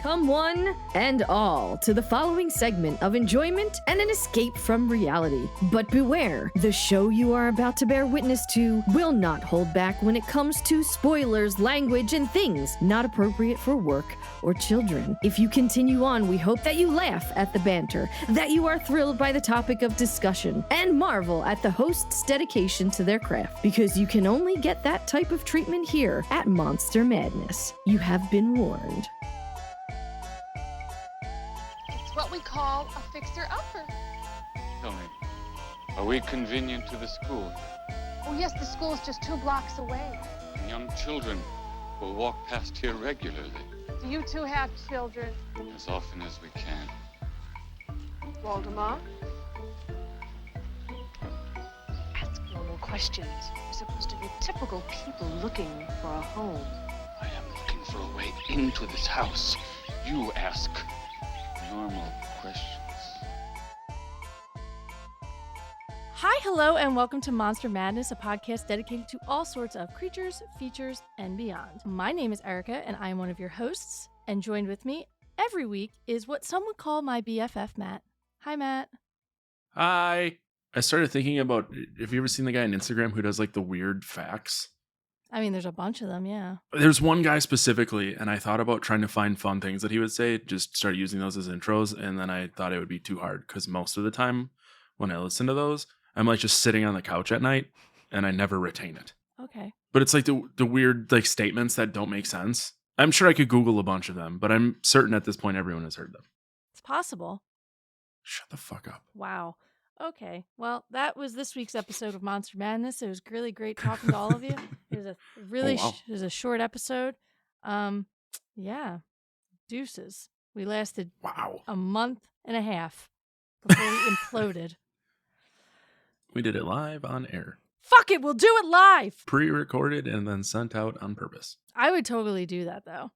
Welcome one and all to the following segment of enjoyment and an escape from reality. But beware, the show you are about to bear witness to will not hold back when it comes to spoilers, language, and things not appropriate for work or children. If you continue on, we hope that you laugh at the banter, that you are thrilled by the topic of discussion, and marvel at the host's dedication to their craft, because you can only get that type of treatment here at Monster Madness. You have been warned. It's what we call a fixer-upper. Tell me, are we convenient to the school? Oh, yes, the school's just 2 blocks away. And young children will walk past here regularly. Do you two have children? As often as we can. Waldemar? Ask normal questions. We're supposed to be typical people looking for a home. I am looking for a way into this house. You ask normal questions. Hi, hello, and welcome to Monster Madness, a podcast dedicated to all sorts of creatures, features, and beyond. My name is Erika, and I am one of your hosts, and joined with me every week is what some would call my BFF, Matt. Hi, Matt. Hi. I started thinking about, have you ever seen the guy on Instagram who does like the weird facts? I mean, there's a bunch of them, yeah. There's one guy specifically, and I thought about trying to find fun things that he would say, just start using those as intros, and then I thought it would be too hard, because most of the time when I listen to those, I'm like just sitting on the couch at night, and I never retain it. Okay. But it's like the weird like statements that don't make sense. I'm sure I could Google a bunch of them, but I'm certain at this point everyone has heard them. It's possible. Shut the fuck up. Wow. Okay. Well, that was this week's episode of Monster Madness. It was really great talking to all of you. It was a really wow. it was a short episode. Yeah. Deuces. We lasted a month and a half before we imploded. We did it live on air. Fuck it, we'll do it live. Pre-recorded and then sent out on purpose. I would totally do that though.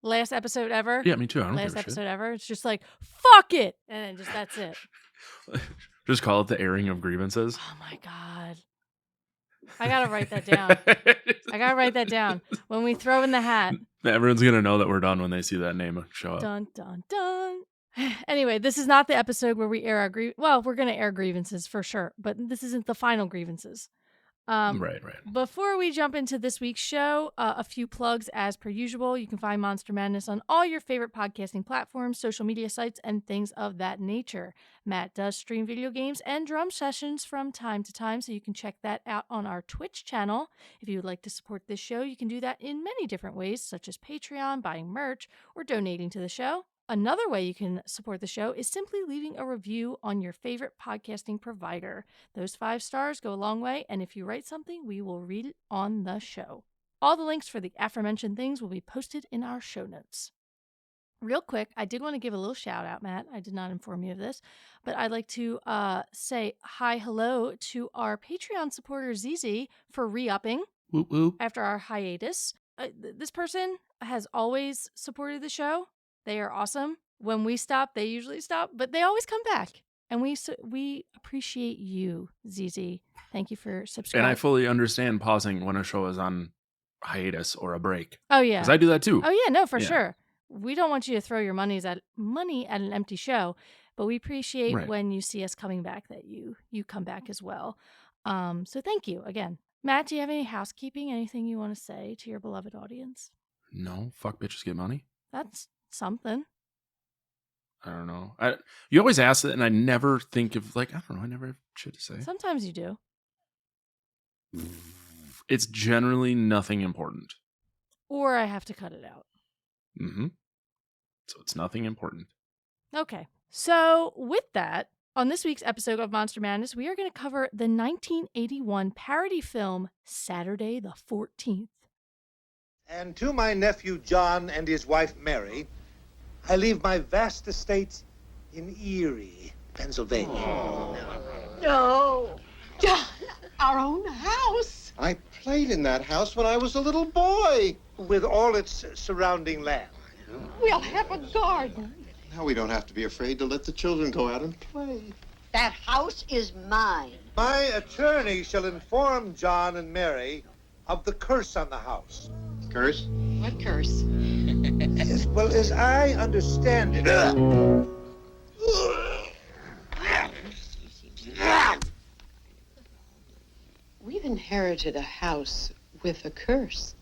Last episode ever. Yeah, me too. I don't Last give a episode shit. ever. It's just like, fuck it. And then just that's it. Just call it the airing of grievances. Oh my God. I gotta write that down. I gotta write that down. When we throw in the hat. Everyone's gonna know that we're done when they see that name show up. Dun dun dun. Anyway, this is not the episode where we air our well, we're gonna air grievances for sure, but this isn't the final grievances. Right. Before we jump into this week's show, a few plugs as per usual. You can find Monster Madness on all your favorite podcasting platforms, social media sites, and things of that nature. Matt does stream video games and drum sessions from time to time, so you can check that out on our Twitch channel. If you would like to support this show, you can do that in many different ways, such as Patreon, buying merch, or donating to the show. Another way you can support the show is simply leaving a review on your favorite podcasting provider. Those 5 stars go a long way, and if you write something, we will read it on the show. All the links for the aforementioned things will be posted in our show notes. Real quick, I did want to give a little shout out, Matt. I did not inform you of this, but I'd like to say hello to our Patreon supporter, ZZ, for re-upping Whoop whoop. after our hiatus. This person has always supported the show. They are awesome. When we stop, they usually stop, but they always come back. And we appreciate you, ZZ. Thank you for subscribing. And I fully understand pausing when a show is on hiatus or a break. Oh, yeah. Because I do that too. Oh, yeah, no, for sure. We don't want you to throw your money at an empty show, but we appreciate when you see us coming back that you come back as well. So thank you again. Matt, do you have any housekeeping, anything you want to say to your beloved audience? No, fuck bitches get money. That's something. I don't know. You always ask it, and I never think of I don't know. I never have shit to say. Sometimes you do. It's generally nothing important. Or I have to cut it out. Mm-hmm. So it's nothing important. Okay. So with that, on this week's episode of Monster Madness, we are going to cover the 1981 parody film Saturday the 14th. And to my nephew John and his wife Mary, I leave my vast estates in Erie, Pennsylvania. No, John, our own house. I played in that house when I was a little boy. With all its surrounding land. We'll have a garden. Now we don't have to be afraid to let the children go out and play. That house is mine. My attorney shall inform John and Mary of the curse on the house. Curse? What curse? Yes, well, as I understand it... We've inherited a house with a curse.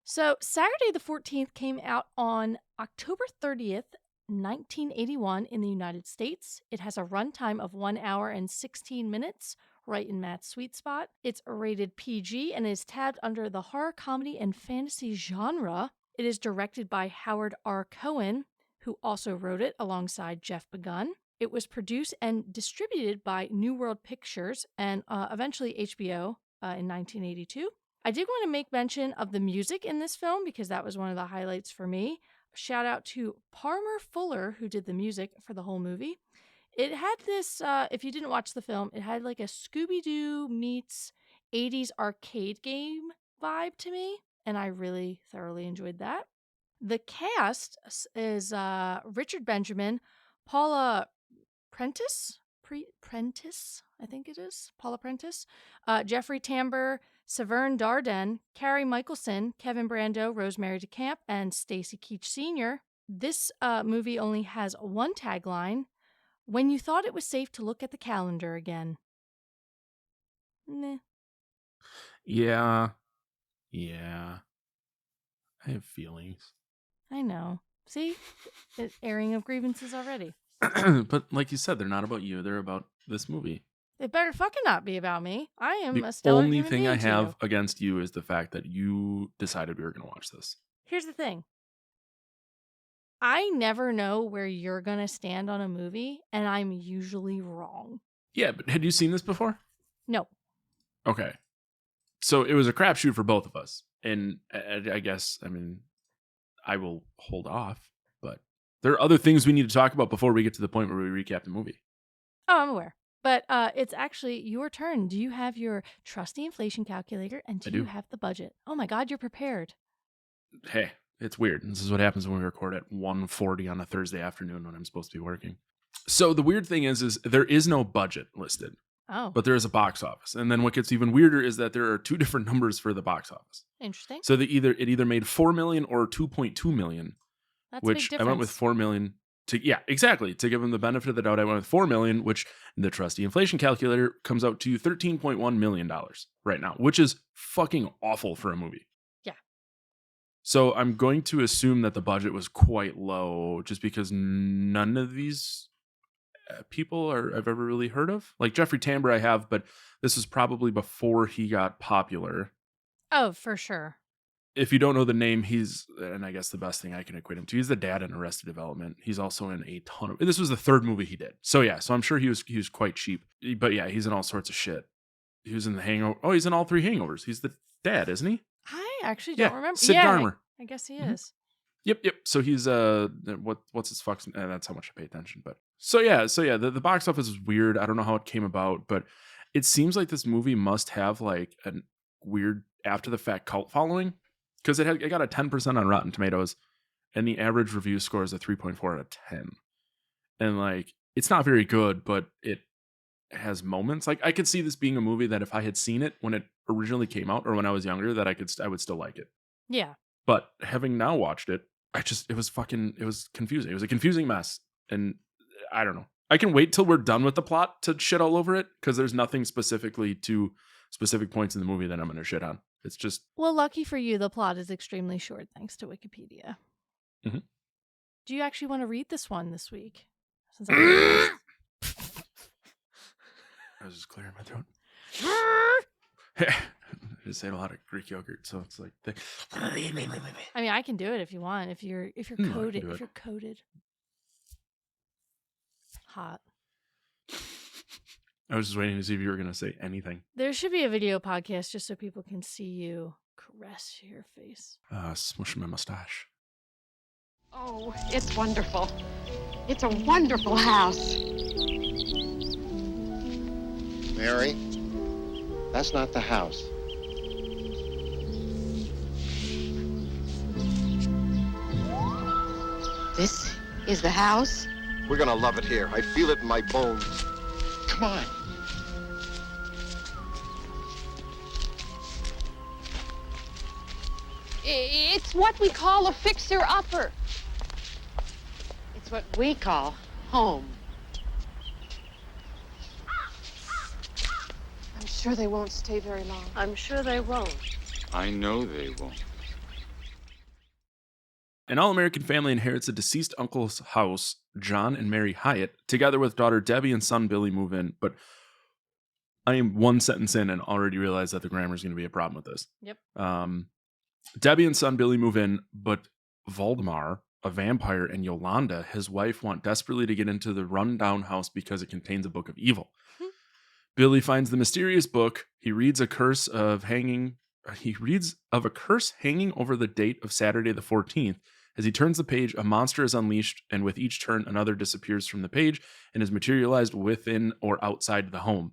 So, Saturday the 14th came out on October 30th, 1981 in the United States. It has a runtime of 1 hour and 16 minutes, right in Matt's sweet spot. It's rated PG and is tabbed under the horror, comedy, and fantasy genre. It is directed by Howard R. Cohen, who also wrote it alongside Jeff Begun. It was produced and distributed by New World Pictures and eventually HBO in 1982. I did want to make mention of the music in this film because that was one of the highlights for me. Shout out to Palmer Fuller, who did the music for the whole movie. It had this, if you didn't watch the film, it had like a Scooby-Doo meets 80s arcade game vibe to me, and I really thoroughly enjoyed that. The cast is Richard Benjamin, Paula Prentice, I think it is, Paula Prentice, Jeffrey Tambor, Severn Darden, Carrie Michelson, Kevin Brando, Rosemary DeCamp, and Stacy Keach Sr. This movie only has one tagline: when you thought it was safe to look at the calendar again. Meh. Yeah. I have feelings. I know. See? Airing of grievances already. But like you said, they're not about you. They're about this movie. It better fucking not be about me. I am The a stellar only human thing being I to have you. against you is the fact that you decided we were going to watch this. Here's the thing. I never know where you're going to stand on a movie, and I'm usually wrong. Yeah, but had you seen this before? No. Okay. So it was a crapshoot for both of us. And I guess, I mean, I will hold off, but there are other things we need to talk about before we get to the point where we recap the movie. Oh, I'm aware. But it's actually your turn. Do you have your trusty inflation calculator, and do you have the budget? Oh my God, you're prepared. Hey, it's weird. This is what happens when we record at 1:40 on a Thursday afternoon when I'm supposed to be working. So the weird thing is there is no budget listed. Oh. But there is a box office. And then what gets even weirder is that there are two different numbers for the box office. Interesting. So it either made 4 million or 2.2 million. That's a which big I went with 4 million to give them the benefit of the doubt. I went with 4 million, which the trusty inflation calculator comes out to $13.1 million right now, which is fucking awful for a movie. Yeah. So I'm going to assume that the budget was quite low just because none of these people I've ever really heard of. Like Jeffrey Tambor I have, but this is probably before he got popular. Oh, for sure. If you don't know the name, and I guess the best thing I can equate him to, he's the dad in Arrested Development. He's also in a ton of, this was the third movie he did. So yeah, so I'm sure he was quite cheap. But yeah, he's in all sorts of shit. He was in The Hangover. Oh, he's in all 3 Hangovers. He's the dad, isn't he? I actually don't remember. Sid Garmer. I guess he is. Yep. So he's what's his fuck's that's how much I pay attention. But so yeah, the box office is weird. I don't know how it came about, but it seems like this movie must have like a weird after the fact cult following, because it got a 10% on Rotten Tomatoes, and the average review score is a 3.4 out of 10. And like it's not very good, but it has moments. Like I could see this being a movie that if I had seen it when it originally came out or when I was younger, that I would still like it. Yeah. But having now watched it, it was confusing. It was a confusing mess. And I don't know. I can wait till we're done with the plot to shit all over it, because there's nothing specifically to specific points in the movie that I'm going to shit on. It's just... Well, lucky for you, the plot is extremely short thanks to Wikipedia. Mm-hmm. Do you actually want to read this one this week? Since I was just clearing my throat. I just ate a lot of Greek yogurt, so it's like... I mean, I can do it if you want. If you're coded. If you're coded. Hot. I was just waiting to see if you were going to say anything. There should be a video podcast just so people can see you caress your face. Smushing my mustache. Oh, it's wonderful. It's a wonderful house. Mary, that's not the house. This is the house? We're gonna love it here. I feel it in my bones. Come on. It's what we call a fixer-upper. It's what we call home. I'm sure they won't stay very long. I'm sure they won't. I know they won't. An all-American family inherits a deceased uncle's house. John and Mary Hyatt, together with daughter Debbie and son Billy, move in. But I am one sentence in and already realize that the grammar is going to be a problem with this. Yep. Debbie and son Billy move in, but Valdemar, a vampire, and Yolanda, his wife, want desperately to get into the run-down house because it contains a book of evil. Billy finds the mysterious book. He reads of a curse hanging over the date of Saturday the 14th. As he turns the page, a monster is unleashed, and with each turn, another disappears from the page and is materialized within or outside the home.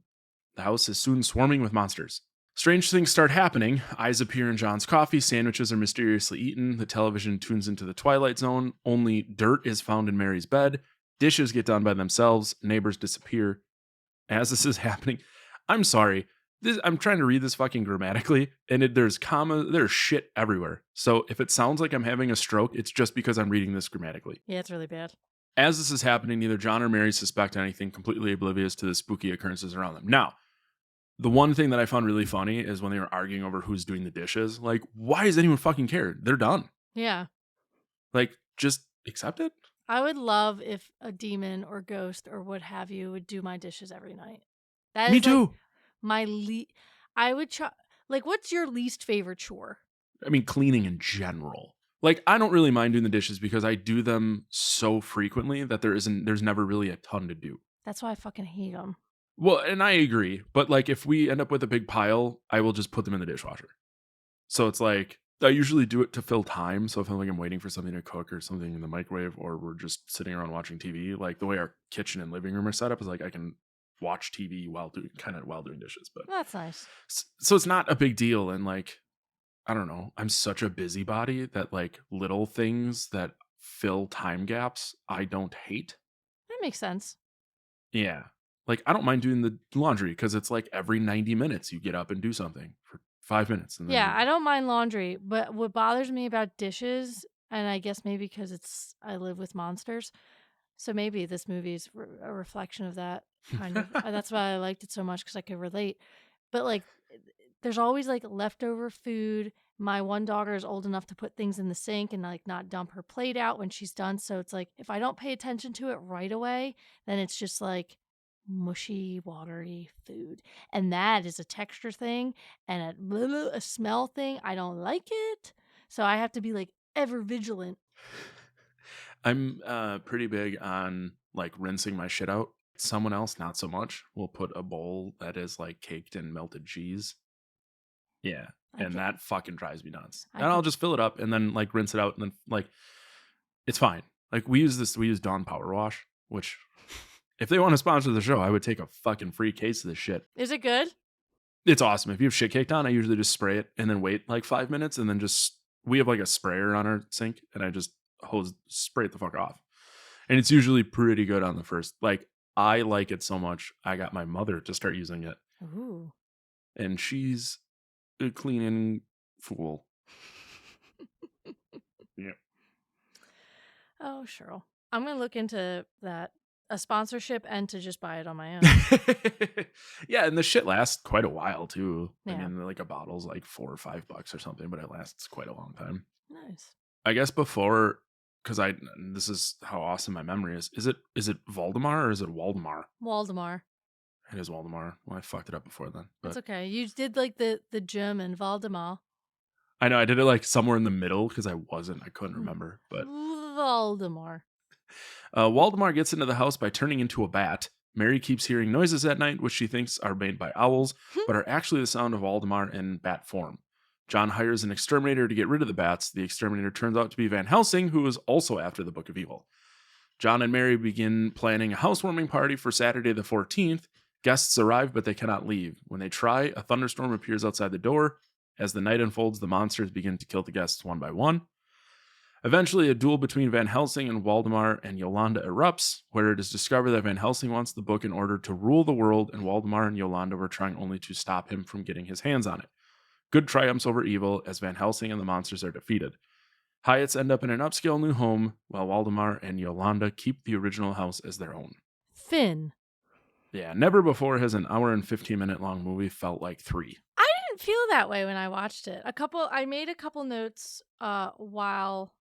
The house is soon swarming with monsters. Strange things start happening. Eyes appear in John's coffee. Sandwiches are mysteriously eaten. The television tunes into the Twilight Zone. Only dirt is found in Mary's bed. Dishes get done by themselves. Neighbors disappear. As this is happening, I'm sorry. I'm trying to read this fucking grammatically, and there's shit everywhere. So if it sounds like I'm having a stroke, it's just because I'm reading this grammatically. Yeah, it's really bad. As this is happening, neither John or Mary suspect anything, completely oblivious to the spooky occurrences around them. Now, the one thing that I found really funny is when they were arguing over who's doing the dishes. Like, why does anyone fucking care? They're done. Yeah. Like, just accept it. I would love if a demon or ghost or what have you would do my dishes every night. That Me is too. I would try. Like, what's your least favorite chore? I mean, cleaning in general. Like, I don't really mind doing the dishes because I do them so frequently that there's never really a ton to do. That's why I fucking hate them. Well, and I agree. But like, if we end up with a big pile, I will just put them in the dishwasher. So it's like, I usually do it to fill time. So if I'm waiting for something to cook or something in the microwave, or we're just sitting around watching TV, like the way our kitchen and living room are set up is like I can watch TV while doing dishes. But that's nice. So it's not a big deal. And like, I don't know, I'm such a busybody that like little things that fill time gaps, I don't hate. That makes sense. Yeah. Like, I don't mind doing the laundry because it's like every 90 minutes you get up and do something for 5 minutes. And then I don't mind laundry, but what bothers me about dishes, and I guess maybe because I live with monsters, so maybe this movie is a reflection of that kind of. That's why I liked it so much, because I could relate. But like, there's always like leftover food. My one daughter is old enough to put things in the sink and like not dump her plate out when she's done. So it's like, if I don't pay attention to it right away, then it's just like mushy, watery food. And that is a texture thing and a smell thing. I don't like it. So I have to be like ever vigilant. I'm pretty big on like rinsing my shit out. Someone else, not so much, will put a bowl that is like caked in melted cheese. Yeah. And that fucking drives me nuts. And I'll just fill it up and then like rinse it out and then like it's fine. Like we use Dawn Power Wash, which if they want to sponsor the show, I would take a fucking free case of this shit. Is it good? It's awesome. If you have shit caked on, I usually just spray it and then wait like 5 minutes and then we have like a sprayer on our sink and I just spray it the fuck off. And it's usually pretty good on the first. Like, I like it so much, I got my mother to start using it. Ooh. And she's a cleaning fool. Yeah. Oh, Cheryl. I'm going to look into that, a sponsorship, and to just buy it on my own. Yeah, and the shit lasts quite a while, too. Yeah. I mean, like a bottle's like $4 or $5 or something, but it lasts quite a long time. Nice. I guess before, because this is how awesome my memory is. Is it Valdemar or is it Waldemar? Waldemar. It is Waldemar. Well, I fucked it up before then. That's okay. You did like the German Waldemar. I know. I did it like somewhere in the middle because I couldn't remember. But Waldemar. Waldemar gets into the house by turning into a bat. Mary keeps hearing noises at night, which she thinks are made by owls, but are actually the sound of Waldemar in bat form. John hires an exterminator to get rid of the bats. The exterminator turns out to be Van Helsing, who is also after the Book of Evil. John and Mary begin planning a housewarming party for Saturday the 14th. Guests arrive, but they cannot leave. When they try, a thunderstorm appears outside the door. As the night unfolds, the monsters begin to kill the guests one by one. Eventually, a duel between Van Helsing and Waldemar and Yolanda erupts, where it is discovered that Van Helsing wants the book in order to rule the world, and Waldemar and Yolanda were trying only to stop him from getting his hands on it. Good triumphs over evil as Van Helsing and the monsters are defeated. Hyatts end up in an upscale new home, while Waldemar and Yolanda keep the original house as their own. Finn. Yeah, never before has an hour and 15-minute long movie felt like 3. I didn't feel that way when I watched it. I made a couple notes while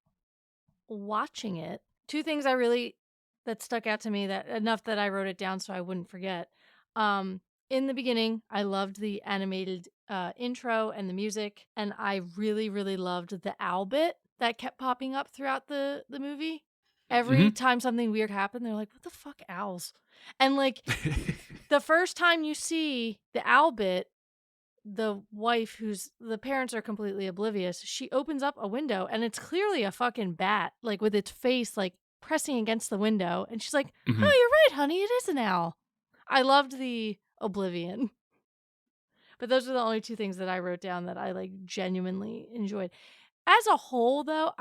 watching it. 2 things that stuck out to me, that enough that I wrote it down so I wouldn't forget. In the beginning, I loved the animated intro and the music, and I really, really loved the owl bit that kept popping up throughout the movie. Every time something weird happened, they're like, what the fuck, owls? And like, the first time you see the owl bit, the wife, the parents are completely oblivious, she opens up a window and it's clearly a fucking bat, like with its face like pressing against the window. And she's like, oh, you're right, honey, it is an owl. I loved the oblivion. But those are the only 2 things that I wrote down that I like genuinely enjoyed. As a whole, though,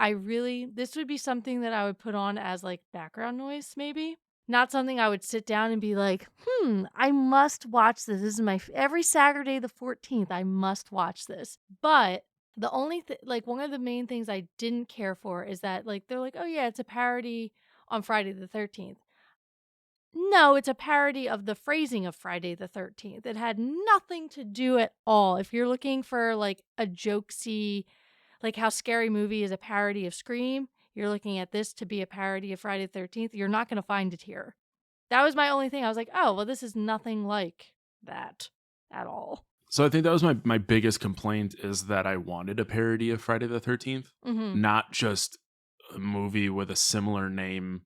this would be something that I would put on as like background noise, maybe. Not something I would sit down and be like, I must watch this. This is every Saturday the 14th, I must watch this. But the only one of the main things I didn't care for is that like, they're like, oh yeah, it's a parody on Friday the 13th. No, it's a parody of the phrasing of Friday the 13th. It had nothing to do at all. If you're looking for like a jokesy, like how Scary Movie is a parody of Scream, you're looking at this to be a parody of Friday the 13th, you're not going to find it here. That was my only thing. I was like, oh, well, this is nothing like that at all. So I think that was my biggest complaint, is that I wanted a parody of Friday the 13th, not just a movie with a similar name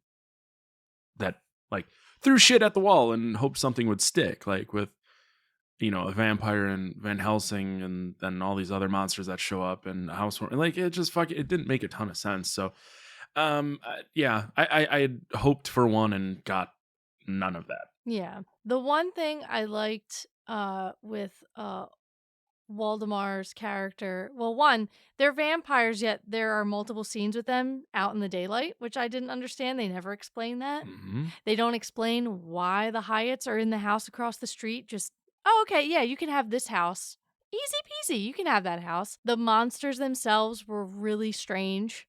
that like threw shit at the wall and hoped something would stick, like with, a vampire and Van Helsing and then all these other monsters that show up and housewarming. Like, it just it didn't make a ton of sense. So, yeah, I had hoped for one and got none of that. Yeah. The one thing I liked with Waldemar's character, well, one, they're vampires, yet there are multiple scenes with them out in the daylight, which I didn't understand. They never explain that. They don't explain why the Hyatts are in the house across the street. Just, oh, okay, yeah, you can have this house. Easy peasy, you can have that house. The monsters themselves were really strange.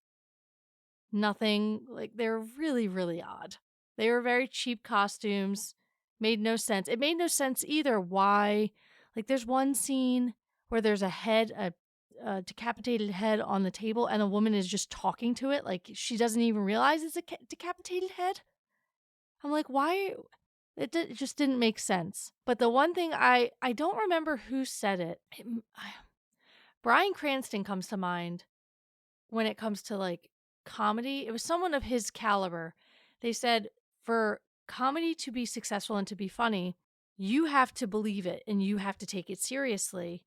Nothing, like, they're really, really odd. They were very cheap costumes. Made no sense. It made no sense either why, like, there's one scene where there's a decapitated head on the table and a woman is just talking to it. Like, she doesn't even realize it's a decapitated head. I'm like, why? It just didn't make sense. But the one thing I don't remember who said it. Bryan Cranston comes to mind when it comes to like comedy. It was someone of his caliber. They said for comedy to be successful and to be funny, you have to believe it and you have to take it seriously.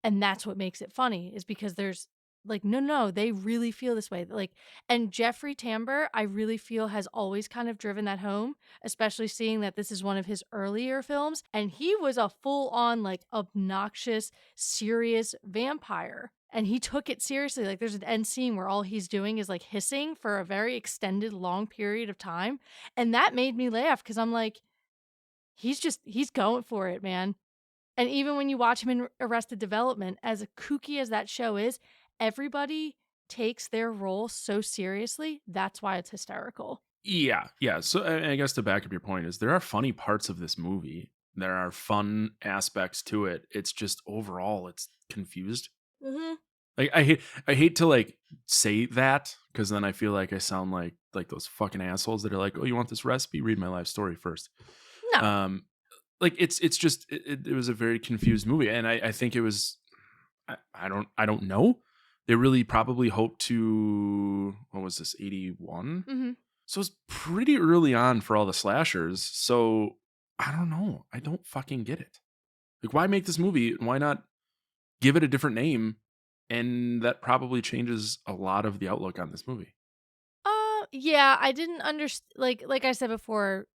And that's what makes it funny, is because there's like, no, they really feel this way. Like, and Jeffrey Tambor, I really feel, has always kind of driven that home, especially seeing that this is one of his earlier films. And he was a full on, like, obnoxious, serious vampire. And he took it seriously. Like, there's an end scene where all he's doing is like hissing for a very extended, long period of time. And that made me laugh because I'm like, he's going for it, man. And even when you watch him in Arrested Development, as kooky as that show is, everybody takes their role so seriously. That's why it's hysterical. Yeah. So I guess to back up your point is there are funny parts of this movie. There are fun aspects to it. It's just overall it's confused. Like I hate to like say that, because then I feel like I sound like those fucking assholes that are like, oh, you want this recipe? Read my life story first. No. Like it's just it was a very confused movie, and I think it was I don't know. They really probably hoped to, what was this, 81? So it's pretty early on for all the slashers. So I don't know. I don't fucking get it. Like, why make this movie? Why not give it a different name? And that probably changes a lot of the outlook on this movie. Yeah, I didn't understand. Like I said before,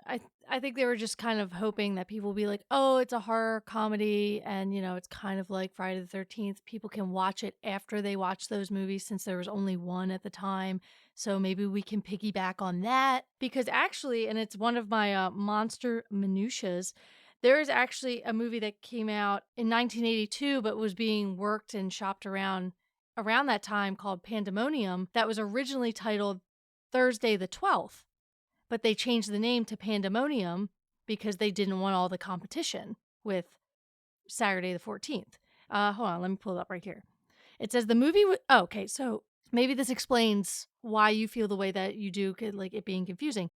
I think they were just kind of hoping that people would be like, oh, it's a horror comedy, and it's kind of like Friday the 13th. People can watch it after they watch those movies, since there was only one at the time. So maybe we can piggyback on that, because actually, and it's one of my monster minutiaes, There is actually a movie that came out in 1982, but was being worked and shopped around that time called Pandemonium that was originally titled Thursday the 12th, but they changed the name to Pandemonium because they didn't want all the competition with Saturday the 14th. Hold on, let me pull it up right here. It says the movie... okay, so maybe this explains why you feel the way that you do, like it being confusing.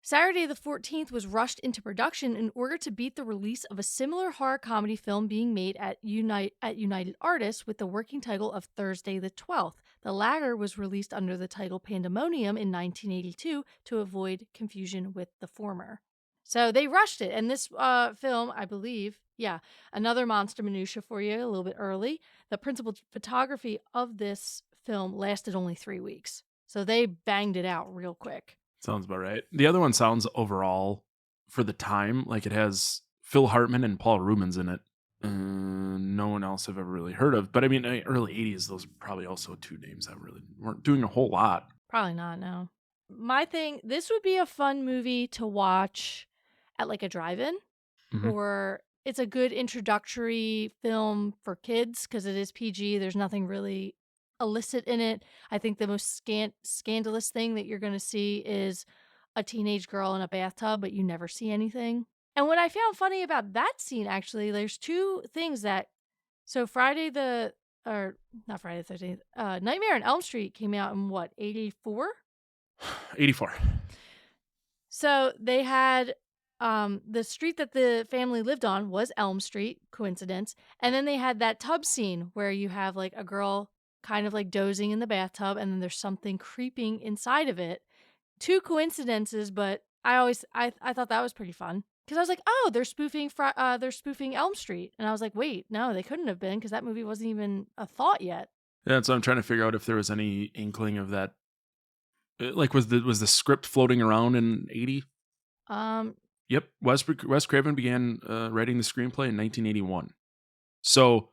Saturday the 14th was rushed into production in order to beat the release of a similar horror comedy film being made at United Artists with the working title of Thursday the 12th. The latter was released under the title Pandemonium in 1982 to avoid confusion with the former. So they rushed it, and this film, I believe, another monster minutia for you a little bit early. The principal photography of this film lasted only 3 weeks, so they banged it out real quick. Sounds about right. The other one sounds overall, for the time, like it has Phil Hartman and Paul Rubens in it. No one else I've ever really heard of. But I mean, early 80s, those are probably also two names that really weren't doing a whole lot. Probably not, no. My thing, this would be a fun movie to watch at like a drive-in. Or it's a good introductory film for kids because it is PG. There's nothing really illicit in it. I think the most scandalous thing that you're going to see is a teenage girl in a bathtub, but you never see anything. And what I found funny about that scene, actually, there's two things that... So Nightmare on Elm Street came out in what, 84? 84. So they had... the street that the family lived on was Elm Street, coincidence. And then they had that tub scene where you have like a girl kind of like dozing in the bathtub and then there's something creeping inside of it. Two coincidences, but I thought that was pretty fun. Because I was like, oh, they're spoofing Elm Street. And I was like, wait, no, they couldn't have been because that movie wasn't even a thought yet. Yeah, so I'm trying to figure out if there was any inkling of that. Like, was the script floating around in 80? Yep, Wes Craven began writing the screenplay in 1981. So,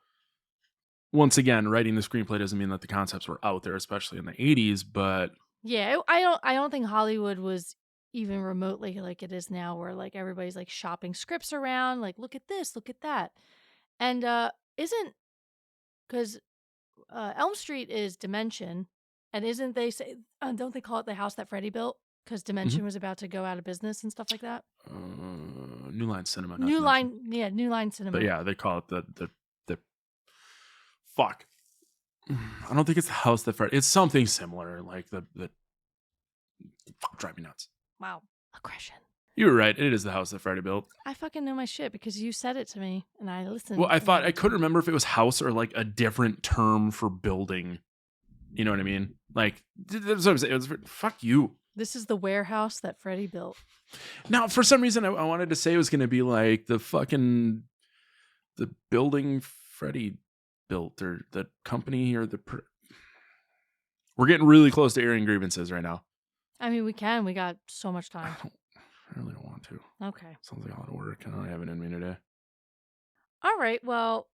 once again, writing the screenplay doesn't mean that the concepts were out there, especially in the 80s. But yeah, I don't think Hollywood was even remotely like it is now, where like everybody's like shopping scripts around, like look at this, look at that, and because Elm Street is Dimension, and isn't they say don't they call it the house that Freddy built? Because Dimension was about to go out of business and stuff like that. New Line Cinema. New Line Cinema. But yeah, they call it the fuck. I don't think it's the house that Freddy. It's something similar, like the drive me nuts. Wow, aggression. You were right. It is the house that Freddy built. I fucking know my shit because you said it to me and I listened. Well, I couldn't remember if it was house or like a different term for building. You know what I mean? Like, that's what I'm saying. Fuck you. This is the warehouse that Freddy built. Now, for some reason, I wanted to say it was going to be like the building Freddy built, or the company, or We're getting really close to airing grievances right now. I mean, we can. We got so much time. I really don't want to. Okay. Sounds like a lot of work. I don't have it in me today. All right. Well,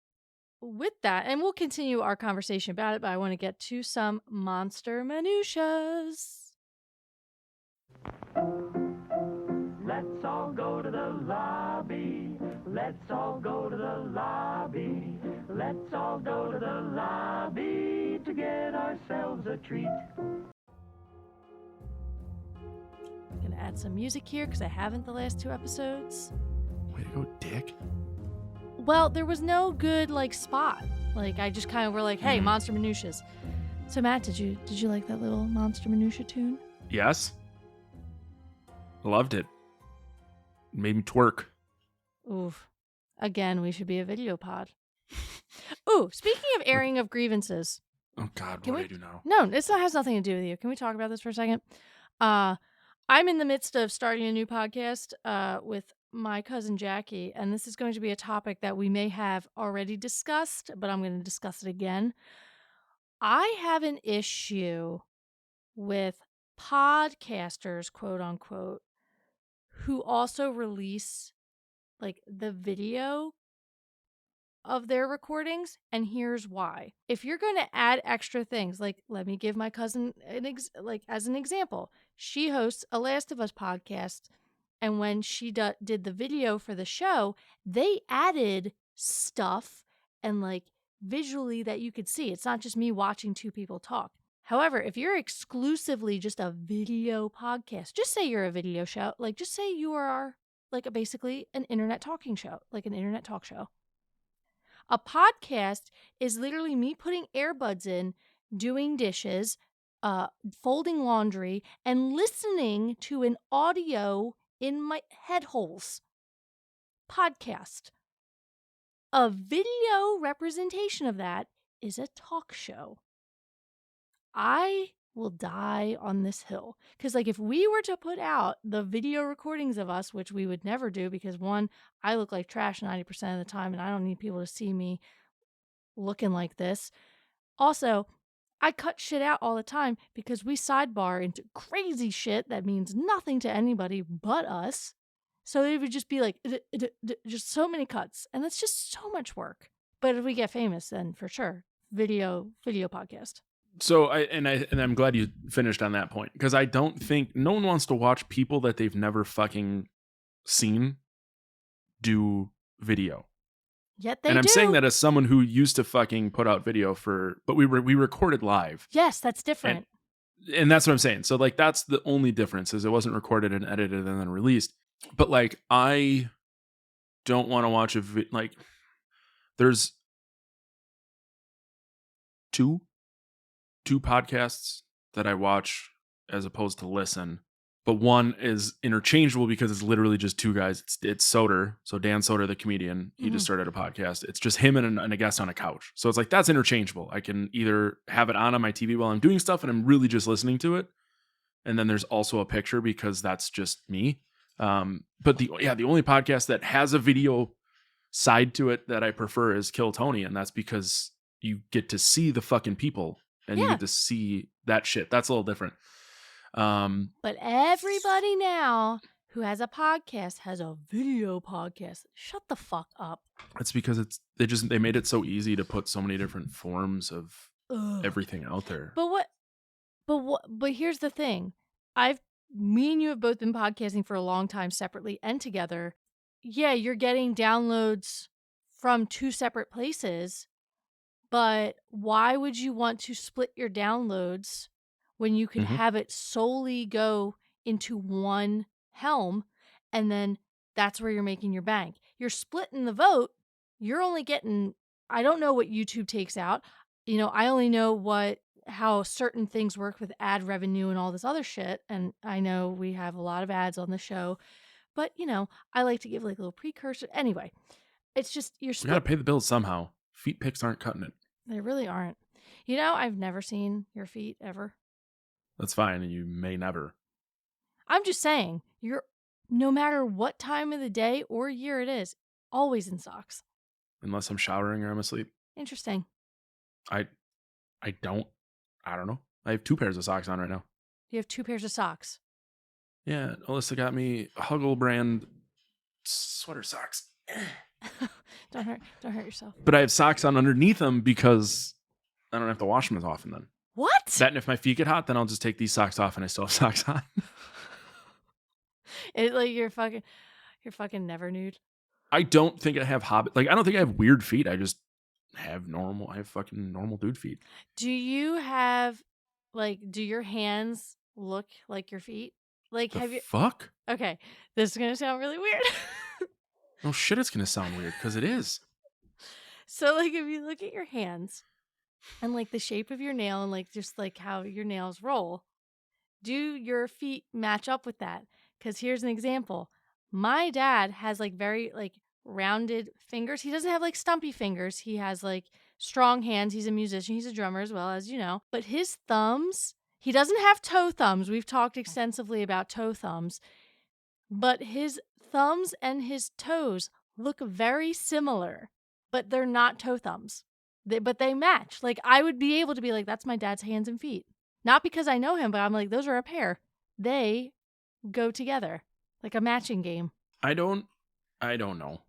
with that, and we'll continue our conversation about it, but I want to get to some monster minutiaes. Let's all go to the lobby. Let's all go to the lobby. Let's all go to the lobby to get ourselves a treat. I'm going to add some music here because I haven't the last 2 episodes. Way to go, dick. Well, there was no good like spot. Like I just kind of were like, hey, monster minutiaes. So Matt, did you like that little monster minutia tune? Yes. Loved it. Made me twerk. Oof. Again, we should be a video pod. Ooh, speaking of airing of grievances. Oh God, what do I do now? No, has nothing to do with you. Can we talk about this for a second? I'm in the midst of starting a new podcast with my cousin Jackie, and this is going to be a topic that we may have already discussed, but I'm going to discuss it again. I have an issue with podcasters, quote unquote, who also release like the video of their recordings, and here's why. If you're going to add extra things, like let me give my cousin as an example. She hosts a Last of Us podcast, And when she did the video for the show, they added stuff and like visually that you could see. It's not just me watching two people talk. However, if you're exclusively just a video podcast, just say you're a video show, like just say you are like basically an internet talking show, like an internet talk show. A podcast is literally me putting earbuds in, doing dishes, folding laundry, and listening to an audio in my head holes. Podcast. A video representation of that is a talk show. I will die on this hill. Because like if we were to put out the video recordings of us, which we would never do because one, I look like trash 90% of the time and I don't need people to see me looking like this. Also, I cut shit out all the time because we sidebar into crazy shit that means nothing to anybody but us. So it would just be like, just so many cuts. And that's just so much work. But if we get famous, then for sure, video podcast. So I'm glad you finished on that point, because I don't think no one wants to watch people that they've never fucking seen do video. Yet they and I'm do. saying that as someone who used to fucking put out video but we recorded live. Yes, that's different. And that's what I'm saying. So like that's the only difference, is it wasn't recorded and edited and then released. But like I don't want to watch like there's two podcasts that I watch as opposed to listen, but one is interchangeable because it's literally just two guys. It's Sauer, so Dan Sauer, the comedian. He just started a podcast. It's just him and a guest on a couch. So it's like that's interchangeable. I can either have it on my TV while I'm doing stuff and I'm really just listening to it, and then there's also a picture because that's just me. But the only podcast that has a video side to it that I prefer is Kill Tony, and that's because you get to see the fucking people. And you get to see that shit. That's a little different. But everybody now who has a podcast has a video podcast. Shut the fuck up. It's because they made it so easy to put so many different forms of everything out there. But here's the thing. Me and you have both been podcasting for a long time separately and together. Yeah, you're getting downloads from two separate places. But why would you want to split your downloads when you could have it solely go into one helm, and then that's where you're making your bank? You're splitting the vote. You're only getting, I don't know what YouTube takes out. You know, I only know how certain things work with ad revenue and all this other shit. And I know we have a lot of ads on the show, but you know, I like to give like a little precursor. Anyway, it's just, you're You gotta pay the bills somehow. Feet pics aren't cutting it. They really aren't. You know, I've never seen your feet ever. That's fine, and you may never. I'm just saying, you're, no matter what time of the day or year it is, always in socks. Unless I'm showering or I'm asleep. Interesting. I don't know. I have 2 pairs of socks on right now. You have 2 pairs of socks. Yeah, Alyssa got me Huggle brand sweater socks. Don't hurt yourself. But I have socks on underneath them because I don't have to wash them as often then. What? That, and if my feet get hot, then I'll just take these socks off and I still have socks on. It's like you're fucking never nude. I don't think I have I don't think I have weird feet. I just have fucking normal dude feet. Do you have, do your hands look like your feet? Like, have you? Fuck? Okay, this is gonna sound really weird. No shit, it's gonna sound weird because it is. So, if you look at your hands and the shape of your nail and just how your nails roll, do your feet match up with that? Because here's an example. My dad has very rounded fingers. He doesn't have stumpy fingers. He has strong hands. He's a musician. He's a drummer as well, as you know. But his thumbs, he doesn't have toe thumbs. We've talked extensively about toe thumbs. But his thumbs and his toes look very similar, but they're not toe thumbs. But they match. I would be able to be that's my dad's hands and feet. Not because I know him, but I'm those are a pair. They go together. Like a matching game. I don't know.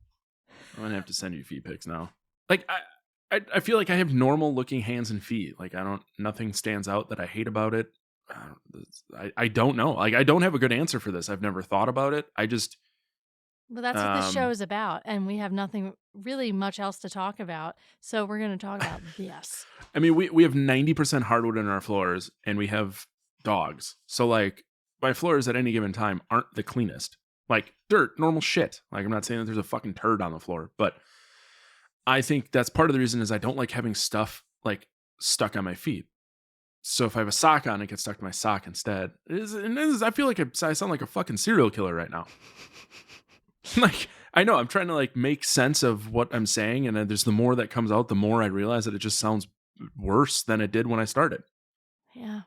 I'm gonna have to send you feet pics now. I feel like I have normal looking hands and feet. Nothing stands out that I hate about it. I don't know. Like, I don't have a good answer for this. I've never thought about it. I just. Well, that's what this show is about, and we have nothing really much else to talk about, so we're going to talk about this. I mean, we have 90% hardwood in our floors, and we have dogs. So, like, my floors at any given time aren't the cleanest. Like, dirt, normal shit. Like, I'm not saying that there's a fucking turd on the floor, but I think that's part of the reason is I don't like having stuff, like, stuck on my feet. So if I have a sock on, it gets stuck to my sock instead. I feel like I sound like a fucking serial killer right now. Like, I know I'm trying to like make sense of what I'm saying, and there's the more that comes out, the more I realize that it just sounds worse than it did when I started. Yeah,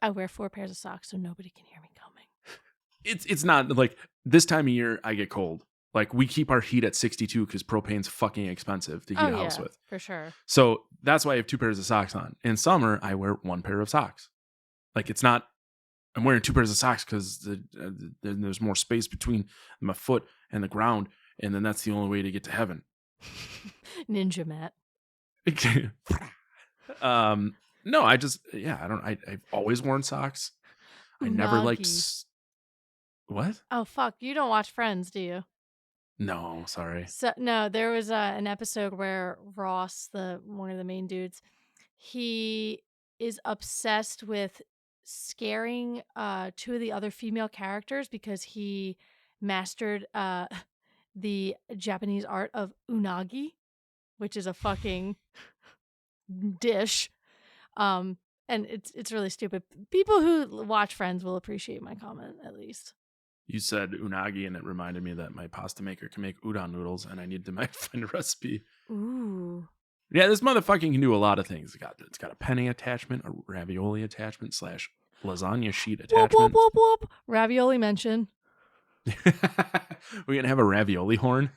I wear 4 pairs of socks so nobody can hear me coming. It's not like this time of year I get cold. Like, we keep our heat at 62 because propane's fucking expensive to heat a house with. For sure. So that's why I have 2 pairs of socks on. In summer, I wear 1 pair of socks. Like, it's not. I'm wearing 2 pairs of socks because there's more space between my foot and the ground, and then that's the only way to get to heaven. Ninja Matt. No, I just I've always worn socks. I never liked. What? Oh fuck! You don't watch Friends, do you? No, sorry. So no, there was an episode where Ross, one of the main dudes, he is obsessed with scaring 2 of the other female characters because he mastered the Japanese art of unagi, which is a fucking dish. And it's really stupid. People who watch Friends will appreciate my comment, at least. You said unagi, and it reminded me that my pasta maker can make udon noodles, and I need to find a recipe. Ooh. Yeah, this motherfucking can do a lot of things. It's got a penne attachment, a ravioli attachment / lasagna sheet attachment. Whoop, whoop, whoop, whoop. Ravioli mention. We're gonna have a ravioli horn.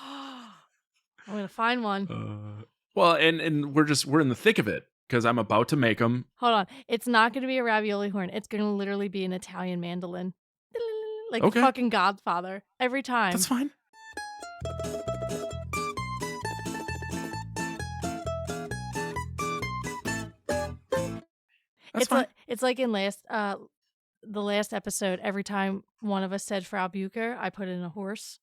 I'm gonna find one. Well, and we're in the thick of it because I'm about to make them. Hold on, it's not gonna be a ravioli horn. It's gonna literally be an Italian mandolin, like a fucking Godfather every time. That's fine. It's like in the last episode, every time one of us said Frau Bucher, I put in a horse.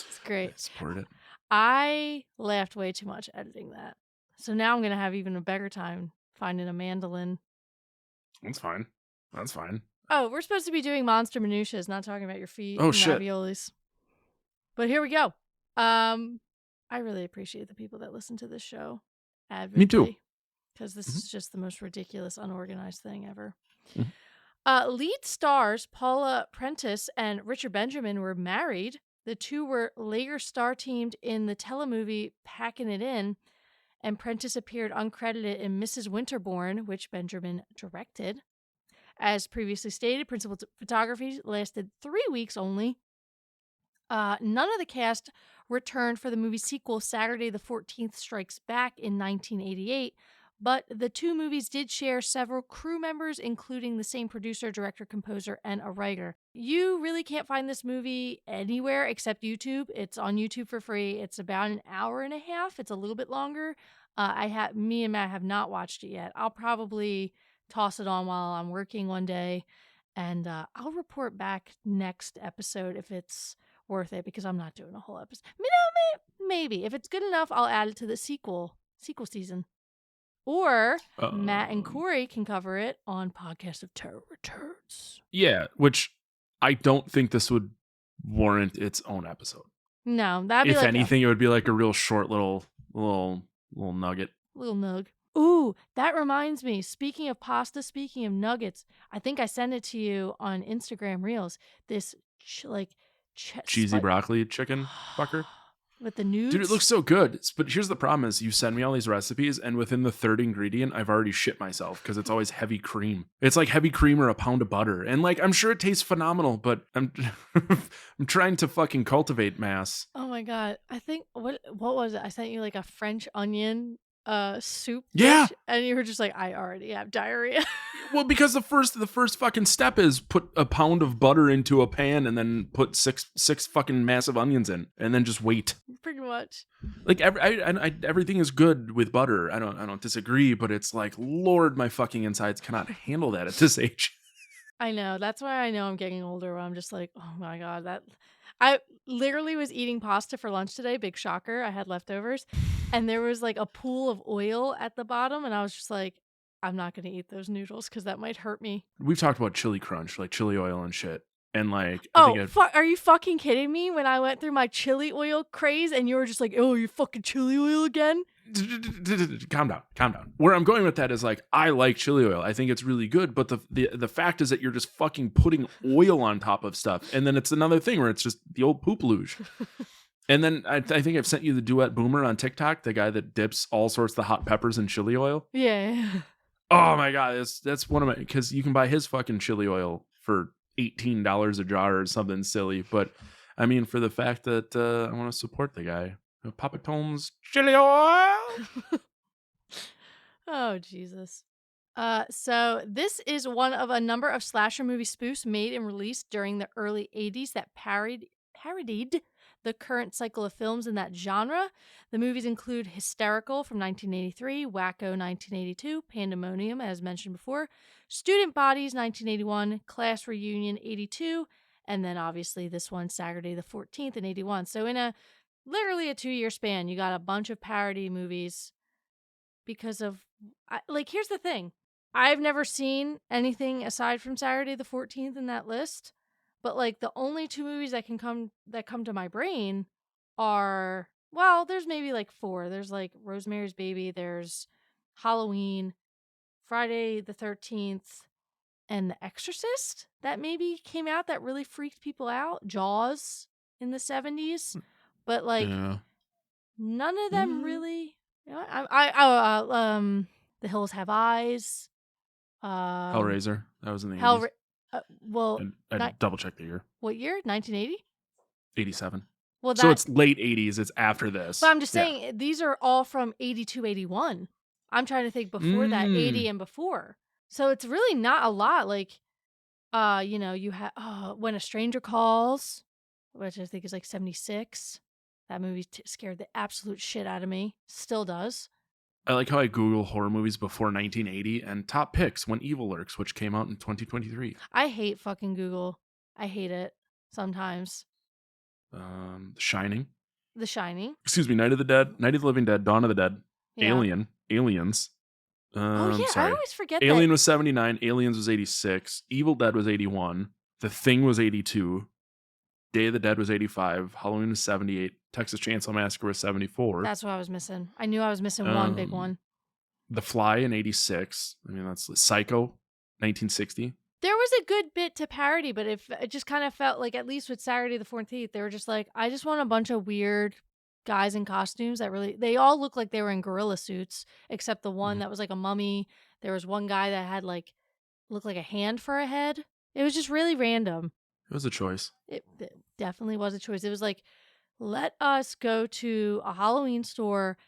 It's great. I support it. I laughed way too much editing that. So now I'm going to have even a better time finding a mandolin. That's fine. Oh, we're supposed to be doing monster minutiae, not talking about your feet and raviolis. But here we go. I really appreciate the people that listen to this show. Me too. Because this is just the most ridiculous, unorganized thing ever. Mm-hmm. Lead stars Paula Prentice and Richard Benjamin were married. The 2 were later star-teamed in the telemovie Packin' It In, and Prentice appeared uncredited in Mrs. Winterbourne, which Benjamin directed. As previously stated, principal photography lasted 3 weeks only. None of the cast returned for the movie sequel Saturday the 14th Strikes Back in 1988, but the 2 movies did share several crew members, including the same producer, director, composer, and a writer. You really can't find this movie anywhere except YouTube. It's on YouTube for free. It's about an hour and a half. It's a little bit longer. Me and Matt have not watched it yet. I'll probably toss it on while I'm working one day, and I'll report back next episode if it's worth it, because I'm not doing a whole episode. Maybe. If it's good enough, I'll add it to the sequel season. Or Matt and Corey can cover it on Podcast of Terror Returns. Yeah, which I don't think this would warrant its own episode. No, that'd be if anything, it would be like a real short little nugget. Little nug. Ooh, that reminds me. Speaking of pasta, speaking of nuggets, I think I sent it to you on Instagram Reels. This cheesy broccoli chicken fucker. With the nudes? Dude, it looks so good. But here's the problem is you send me all these recipes, and within the 3rd ingredient, I've already shit myself because it's always heavy cream. It's like heavy cream or a pound of butter. And like, I'm sure it tastes phenomenal, but I'm trying to fucking cultivate mass. Oh my God. I think, what was it? I sent you like a French onion soup. Yeah. Dish, and you were just like, I already have diarrhea. Well, because the first fucking step is put a pound of butter into a pan and then put six fucking massive onions in and then just wait. Pretty much. Like everything is good with butter. I don't disagree, but it's like, Lord, my fucking insides cannot handle that at this age. I know. That's why I know I'm getting older. Where I'm just like, oh my god, that. I literally was eating pasta for lunch today. Big shocker. I had leftovers, and there was like a pool of oil at the bottom, and I was just like, I'm not gonna eat those noodles because that might hurt me. We've talked about chili crunch, like chili oil and shit, and like, are you fucking kidding me? When I went through my chili oil craze, and you were just like, oh, you fucking chili oil again? Calm down. Where I'm going with that is like, I like chili oil. I think it's really good, but the fact is that you're just fucking putting oil on top of stuff, and then it's another thing where it's just the old poop luge. And then I think I've sent you the duet boomer on TikTok, the guy that dips all sorts of hot peppers in chili oil. Yeah. Oh my god, that's one of my, because you can buy his fucking chili oil for $18 a jar or something silly. But I mean, for the fact that I want to support the guy, Papa Tom's chili oil. Oh Jesus. So this is one of a number of slasher movie spoofs made and released during the early 80s that parodied the current cycle of films in that genre. The movies include Hysterical from 1983, Wacko 1982, Pandemonium, as mentioned before, Student Bodies 1981, Class Reunion 82, and then obviously this one, Saturday the 14th in 81. So in literally a 2-year span, you got a bunch of parody movies because of, here's the thing. I've never seen anything aside from Saturday the 14th in that list. But like the only 2 movies that come to my brain are, well, there's maybe like 4. There's like Rosemary's Baby, there's Halloween, Friday the 13th, and The Exorcist that maybe came out that really freaked people out. Jaws in the 70s, but like none of them really. You know, The Hills Have Eyes. Hellraiser, that was in the 80s. I double check the year. What year? 1980? 87. Well, so it's late 80s. It's after this. But I'm just saying, these are all from 82, 81. I'm trying to think before that, 80 and before. So it's really not a lot. Like, you have When a Stranger Calls, which I think is like 76. That movie scared the absolute shit out of me. Still does. I like how I Google horror movies before 1980 and top picks When Evil Lurks, which came out in 2023. I hate fucking Google. I hate it sometimes. The Shining. The Shining. Excuse me, Night of the Living Dead, Dawn of the Dead, Yeah. Aliens. I always forget Alien was 79, Aliens was 86, Evil Dead was 81, The Thing was 82, Day of the Dead was 85, Halloween was 78, Texas Chainsaw Massacre was 74. That's what I was missing. I knew I was missing one big one. The Fly in 86. I mean, that's Psycho, 1960. There was a good bit to parody, but it just kind of felt like, at least with Saturday the 14th, they were just like, I just want a bunch of weird guys in costumes that really, they all looked like they were in gorilla suits, except the one that was like a mummy. There was one guy that had looked like a hand for a head. It was just really random. It was a choice. It definitely was a choice. It was like, let us go to a Halloween store,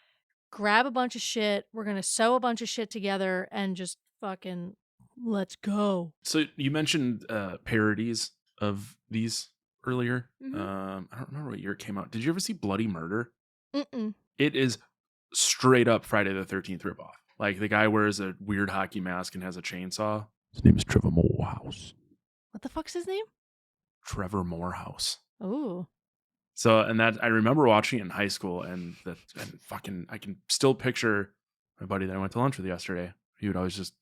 grab a bunch of shit. We're going to sew a bunch of shit together and just fucking let's go. So you mentioned parodies of these earlier. Mm-hmm. I don't remember what year it came out. Did you ever see Bloody Murder? Mm-mm. It is straight up Friday the 13th ripoff. Like the guy wears a weird hockey mask and has a chainsaw. His name is Trevor Morehouse. What the fuck's his name? Trevor Morehouse. Ooh. So, and that I remember watching it in high school, and I can still picture my buddy that I went to lunch with yesterday. He would always just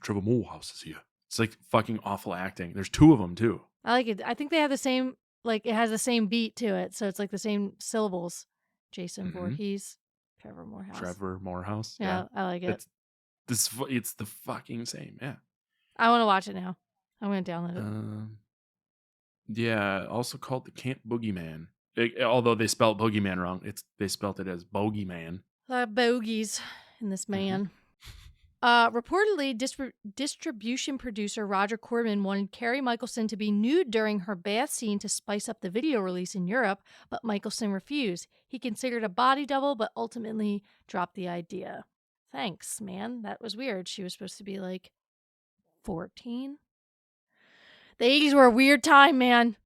Trevor Morehouse is here. It's like fucking awful acting. There's 2 of them too. I like it. I think they have the same, like it has the same beat to it, so it's like the same syllables. Jason Voorhees, Trevor Morehouse. Trevor Morehouse. Yeah, I like it. It's the fucking same. Yeah. I want to watch it now. I'm gonna download it. Yeah, also called the Camp Boogeyman. Although they spelled Boogeyman wrong, they spelled it as Bogeyman. A lot of bogeys in this man. Reportedly, distribution producer Roger Corman wanted Carey Michelson to be nude during her bath scene to spice up the video release in Europe, but Michelson refused. He considered a body double, but ultimately dropped the idea. Thanks, man. That was weird. She was supposed to be like 14. The 80s were a weird time, man.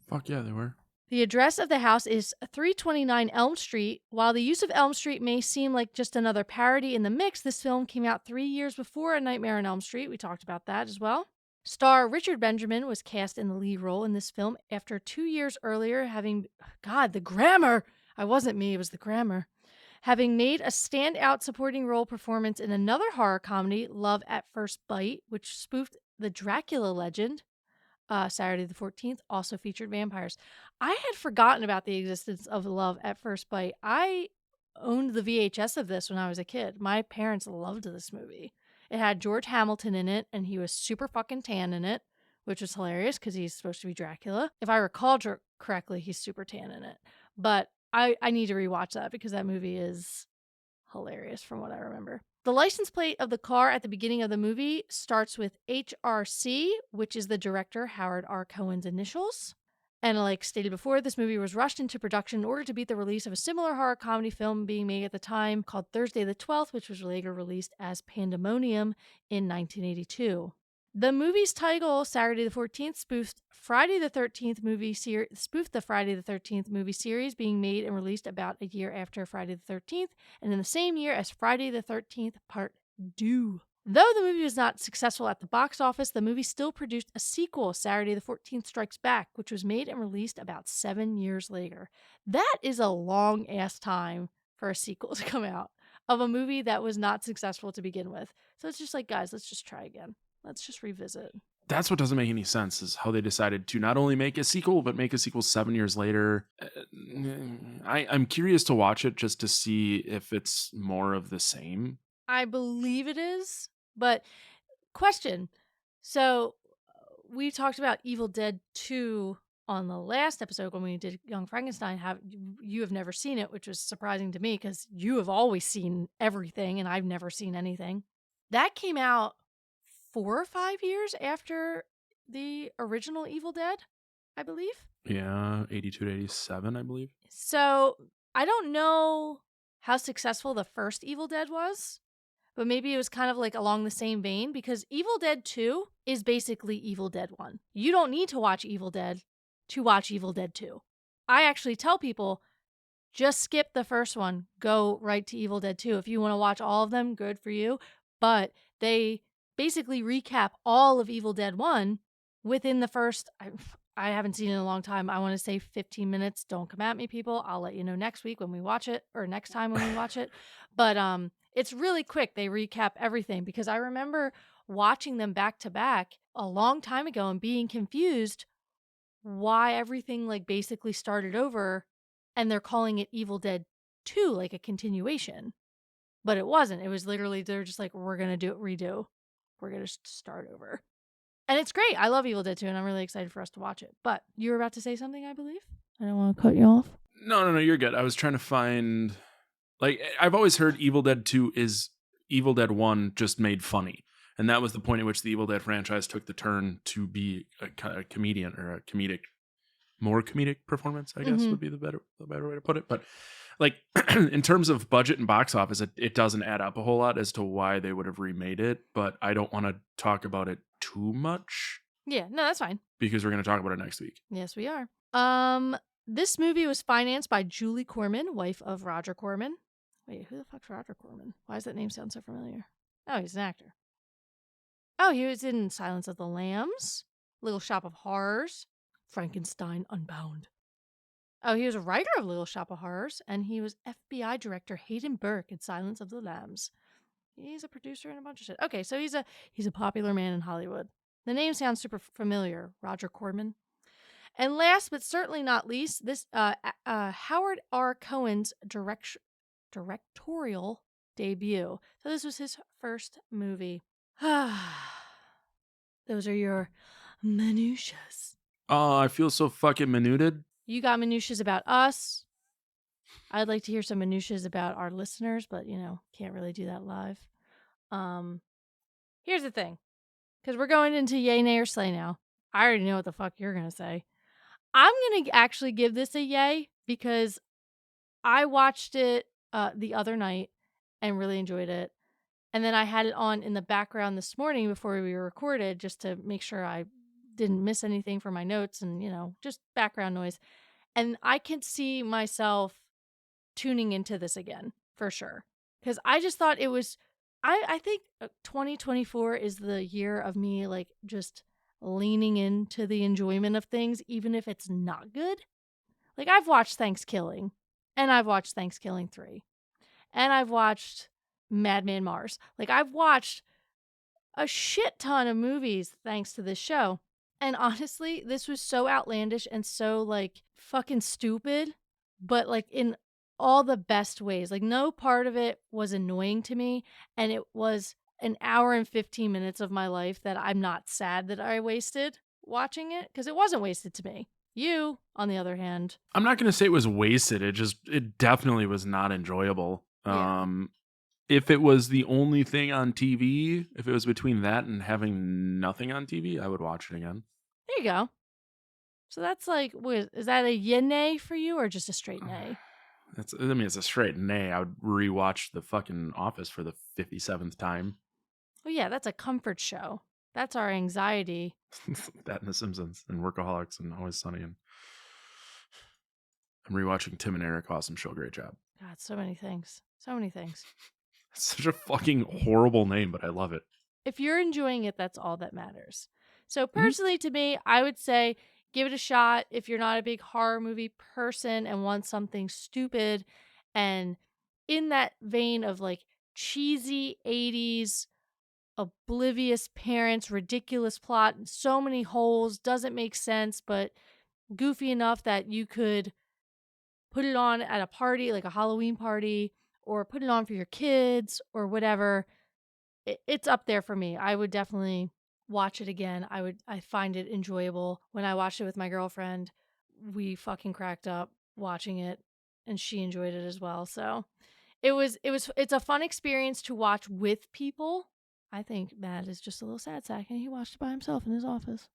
Fuck yeah, they were. The address of the house is 329 Elm Street. While the use of Elm Street may seem like just another parody in the mix, this film came out 3 years before A Nightmare on Elm Street. We talked about that as well. Star Richard Benjamin was cast in the lead role in this film after 2 years earlier having... God, the grammar! I wasn't me, it was the grammar. Having made a standout supporting role performance in another horror comedy, Love at First Bite, which spoofed the Dracula legend. Saturday the 14th also featured vampires. I had forgotten about the existence of Love at First Bite. I owned the VHS of this when I was a kid. My parents loved this movie. It had George Hamilton in it, and he was super fucking tan in it, which was hilarious because he's supposed to be Dracula. If I recall correctly, he's super tan in it. But I need to rewatch that because that movie is hilarious from what I remember. The license plate of the car at the beginning of the movie starts with HRC, which is the director Howard R. Cohen's initials. And like stated before, this movie was rushed into production in order to beat the release of a similar horror comedy film being made at the time called Thursday the 12th, which was later released as Pandemonium in 1982. The movie's title, Saturday the 14th, spoofed the Friday the 13th movie series being made and released about a year after Friday the 13th, and in the same year as Friday the 13th Part 2. Though the movie was not successful at the box office, the movie still produced a sequel, Saturday the 14th Strikes Back, which was made and released about 7 years later. That is a long-ass time for a sequel to come out of a movie that was not successful to begin with. So it's just like, guys, let's just try again. Let's just revisit. That's what doesn't make any sense, is how they decided to not only make a sequel, but make a sequel 7 years later. I'm curious to watch it just to see if it's more of the same. I believe it is, but question. So we talked about Evil Dead 2 on the last episode when we did Young Frankenstein. You have never seen it, which was surprising to me because you have always seen everything and I've never seen anything. That came out 4 or 5 years after the original Evil Dead, I believe. Yeah, 82 to 87, I believe. So I don't know how successful the first Evil Dead was, but maybe it was kind of like along the same vein because Evil Dead 2 is basically Evil Dead 1. You don't need to watch Evil Dead to watch Evil Dead 2. I actually tell people, just skip the first one. Go right to Evil Dead 2. If you want to watch all of them, good for you. But they basically recap all of Evil Dead 1 within the first, I haven't seen it in a long time. I want to say 15 minutes. Don't come at me, people. I'll let you know next week when we watch it, or next time when we watch it. But it's really quick. They recap everything because I remember watching them back to back a long time ago and being confused why everything like basically started over and they're calling it Evil Dead 2, like a continuation. But it wasn't. It was literally, they're just like, we're going to do it, redo. We're going to start over. And it's great. I love Evil Dead 2, and I'm really excited for us to watch it. But you were about to say something, I believe? I don't want to cut you off. No, you're good. I was trying to find... Like, I've always heard Evil Dead 2 is Evil Dead 1 just made funny. And that was the point at which the Evil Dead franchise took the turn to be a comedian, or a more comedic performance, I guess would be the better way to put it. But like in terms of budget and box office, it doesn't add up a whole lot as to why they would have remade it. But I don't want to talk about it too much. Yeah, no, that's fine. Because we're going to talk about it next week. Yes, we are. This movie was financed by Julie Corman, wife of Roger Corman. Wait, who the fuck's Roger Corman? Why does that name sound so familiar? Oh, he's an actor. Oh, he was in Silence of the Lambs, Little Shop of Horrors, Frankenstein Unbound. Oh, he was a writer of Little Shop of Horrors, and he was FBI Director Hayden Burke in Silence of the Lambs. He's a producer and a bunch of shit. Okay, so he's a popular man in Hollywood. The name sounds super familiar, Roger Corman. And last but certainly not least, this Howard R. Cohen's directorial debut. So this was his first movie. Those are your minutiaes. Oh, I feel so fucking minuted. You got minutiaes about us. I'd like to hear some minutiaes about our listeners, but, can't really do that live. Here's the thing, because we're going into yay, nay, or slay now. I already know what the fuck you're gonna say. I'm gonna actually give this a yay because I watched it the other night and really enjoyed it. And then I had it on in the background this morning before we recorded just to make sure I didn't miss anything for my notes and, just background noise. And I can see myself tuning into this again for sure. Because I just thought it was, I think 2024 is the year of me like just leaning into the enjoyment of things, even if it's not good. Like I've watched Thanksgiving and I've watched Thanksgiving 3 and I've watched Madman Mars. Like I've watched a shit ton of movies thanks to this show. And honestly, this was so outlandish and so like fucking stupid, but like in all the best ways. Like no part of it was annoying to me. And it was an hour and 15 minutes of my life that I'm not sad that I wasted watching it because it wasn't wasted to me. You, on the other hand. I'm not going to say it was wasted. It definitely was not enjoyable. Yeah. If it was the only thing on TV, if it was between that and having nothing on TV, I would watch it again. There you go. So that's like, is that a yin nay for you or just a straight nay? It's a straight nay. I would rewatch The fucking Office for the 57th time. Well, yeah, that's a comfort show. That's our anxiety. That and The Simpsons and Workaholics and Always Sunny. And I'm rewatching Tim and Erika. Awesome show. Great job. God, so many things. So many things. It's such a fucking horrible name, but I love it. If you're enjoying it, that's all that matters. So personally to me, I would say give it a shot if you're not a big horror movie person and want something stupid and in that vein of like cheesy 80s, oblivious parents, ridiculous plot, so many holes, doesn't make sense, but goofy enough that you could put it on at a party, like a Halloween party, or put it on for your kids or whatever. It's up there for me. I would definitely watch it again. I find it enjoyable. When I watched it with my girlfriend, we fucking cracked up watching it and she enjoyed it as well. So it's a fun experience to watch with people. I think Matt is just a little sad sack and he watched it by himself in his office.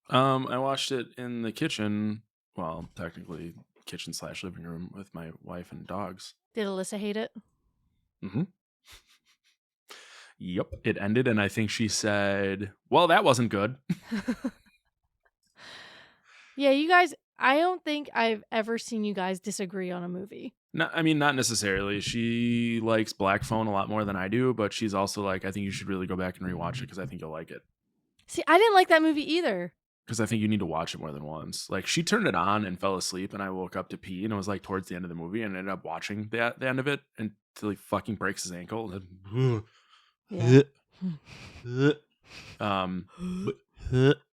I watched it in the kitchen. Well, technically kitchen / living room with my wife and dogs. Did Alyssa hate it? Mm-hmm. Yep. It ended and I think she said, well, that wasn't good. Yeah, you guys, I don't think I've ever seen you guys disagree on a movie. No, I mean, not necessarily. She likes Black Phone a lot more than I do, but she's also like, I think you should really go back and rewatch it because I think you'll like it. See, I didn't like that movie either. Because I think you need to watch it more than once. Like, she turned it on and fell asleep, and I woke up to pee, and it was like towards the end of the movie, and ended up watching the end of it until he fucking breaks his ankle. And then,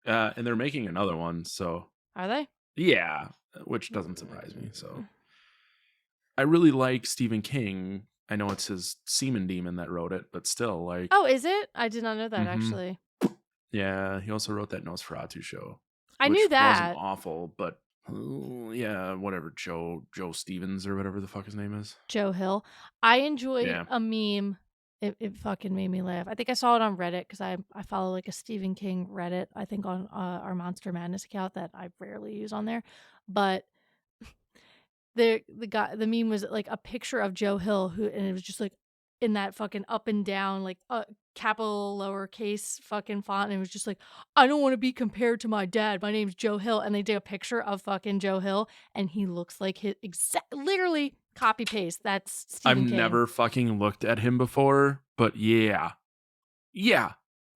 and they're making another one, so. Are they? Yeah, which doesn't surprise me. So, I really like Stephen King. I know it's his semen demon that wrote it, but still, like. Oh, is it? I did not know that actually. Yeah, he also wrote that Nosferatu show. I knew that. Wasn't awful, but yeah, whatever. Joe Stevens or whatever the fuck his name is. Joe Hill. I enjoyed a meme. It fucking made me laugh. I think I saw it on Reddit because I follow like a Stephen King Reddit. I think on our Monster Madness account that I rarely use on there, but the meme was like a picture of Joe Hill and it was just like in that fucking up and down like capital lowercase fucking font, and it was just like, I don't want to be compared to my dad. My name's Joe Hill, and they did a picture of fucking Joe Hill, and he looks like his literally copy paste. That's Stephen King. I've never fucking looked at him before, but yeah,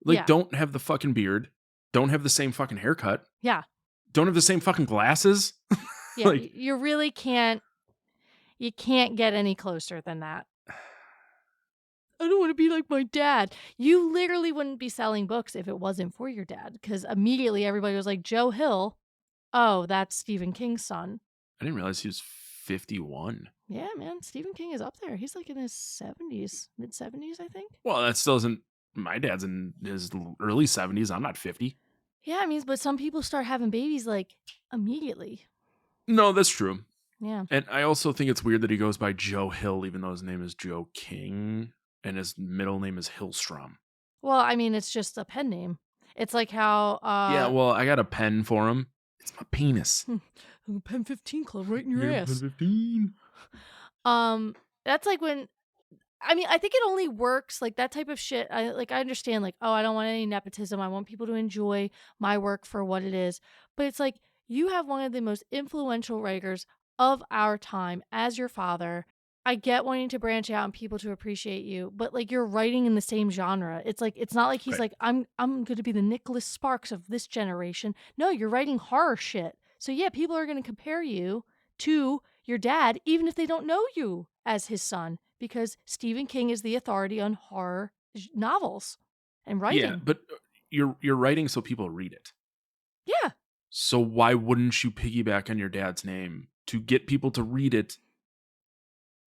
like don't have the fucking beard, don't have the same fucking haircut, don't have the same fucking glasses. Yeah, like, you really can't. You can't get any closer than that. I don't want to be like my dad. You literally wouldn't be selling books if it wasn't for your dad, because immediately everybody was like, Joe Hill. Oh, that's Stephen King's son. I didn't realize he was 51. Yeah, man. Stephen King is up there. He's like in his 70s, mid 70s, I think. Well, that still isn't. My dad's in his early 70s. I'm not 50. Yeah, I mean, but some people start having babies like immediately. No, that's true. Yeah. And I also think it's weird that he goes by Joe Hill, even though his name is Joe King. and his middle name is Hillstrom. Well, I mean, it's just a pen name. It's like how Yeah, well, I got a pen for him. It's my penis. Pen 15 Club right in your ass. Pen 15. That's like when, I mean, I think it only works like that type of shit. I understand like, oh, I don't want any nepotism. I want people to enjoy my work for what it is. But it's like you have one of the most influential writers of our time as your father. I get wanting to branch out and people to appreciate you, but like you're writing in the same genre. It's like it's not like he's like I'm going to be the Nicholas Sparks of this generation. No, you're writing horror shit. So yeah, people are going to compare you to your dad even if they don't know you as his son because Stephen King is the authority on horror novels and writing. Yeah, but you're writing so people read it. Yeah. So why wouldn't you piggyback on your dad's name to get people to read it?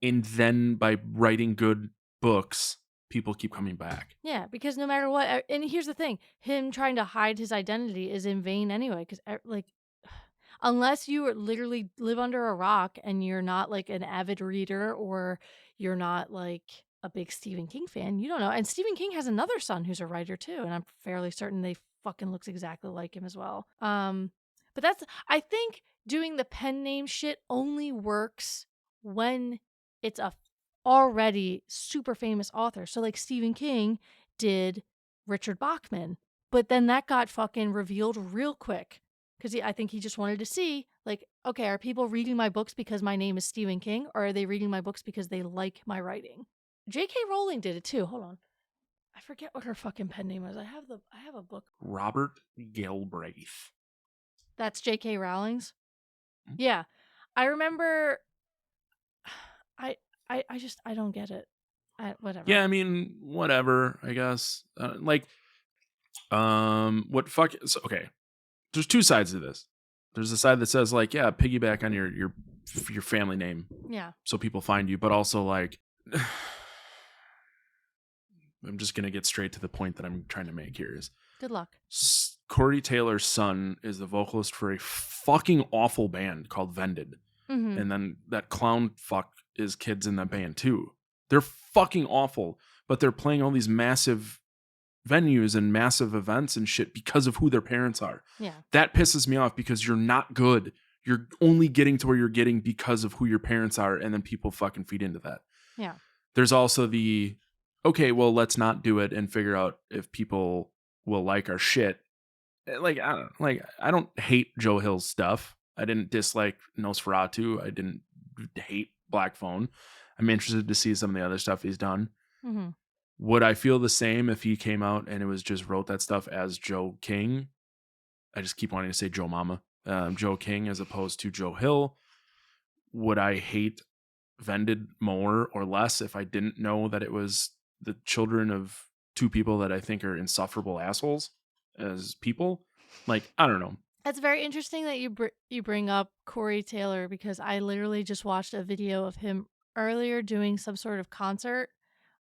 And then by writing good books, people keep coming back. Yeah, because no matter what, and here's the thing, him trying to hide his identity is in vain anyway, because like, unless you literally live under a rock and you're not like an avid reader or you're not like a big Stephen King fan, you don't know. And Stephen King has another son who's a writer too, and I'm fairly certain they fucking looks exactly like him as well. But that's, I think doing the pen name shit only works when it's a already super famous author. So like Stephen King did Richard Bachman, but then that got fucking revealed real quick because I think he just wanted to see like, okay, are people reading my books because my name is Stephen King or are they reading my books because they like my writing? J.K. Rowling did it too. Hold on. I forget what her fucking pen name was. I have a book. Robert Galbraith. That's J.K. Rowling's? Yeah. I remember I don't get it. Whatever. Yeah, I mean, whatever, I guess. Okay. There's two sides to this. There's a side that says like, yeah, piggyback on your family name. Yeah. So people find you, but also like I'm just going to get straight to the point that I'm trying to make here is good luck. Corey Taylor's son is the vocalist for a fucking awful band called Vended. Mm-hmm. And then that clown fuck is kids in that band too. They're fucking awful, but they're playing all these massive venues and massive events and shit because of who their parents are. Yeah. That pisses me off because you're not good. You're only getting to where you're getting because of who your parents are, and then people fucking feed into that. Yeah. There's also the, okay, well, let's not do it and figure out if people will like our shit. I don't hate Joe Hill's stuff. I didn't dislike Nosferatu. I didn't hate Black Phone. I'm interested to see some of the other stuff he's done. Mm-hmm. Would I feel the same if he came out and it was just wrote that stuff as Joe King? I just keep wanting to say Joe Mama. Joe King as opposed to Joe Hill. Would I hate Vended more or less if I didn't know that it was the children of two people that I think are insufferable assholes as people? Like, I don't know. That's very interesting that you bring up Corey Taylor because I literally just watched a video of him earlier doing some sort of concert.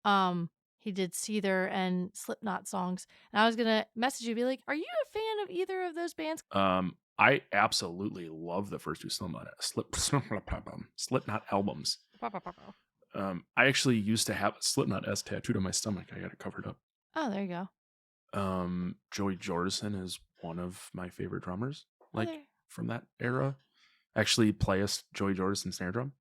He did Seether and Slipknot songs, and I was gonna message you, be like, "Are you a fan of either of those bands?" I absolutely love the first two Slipknot albums. I actually used to have a Slipknot S tattooed on my stomach. I got it covered up. Oh, there you go. Joey Jordison is one of my favorite drummers, Okay. from that era. Actually, play a Joey Jordison snare drum.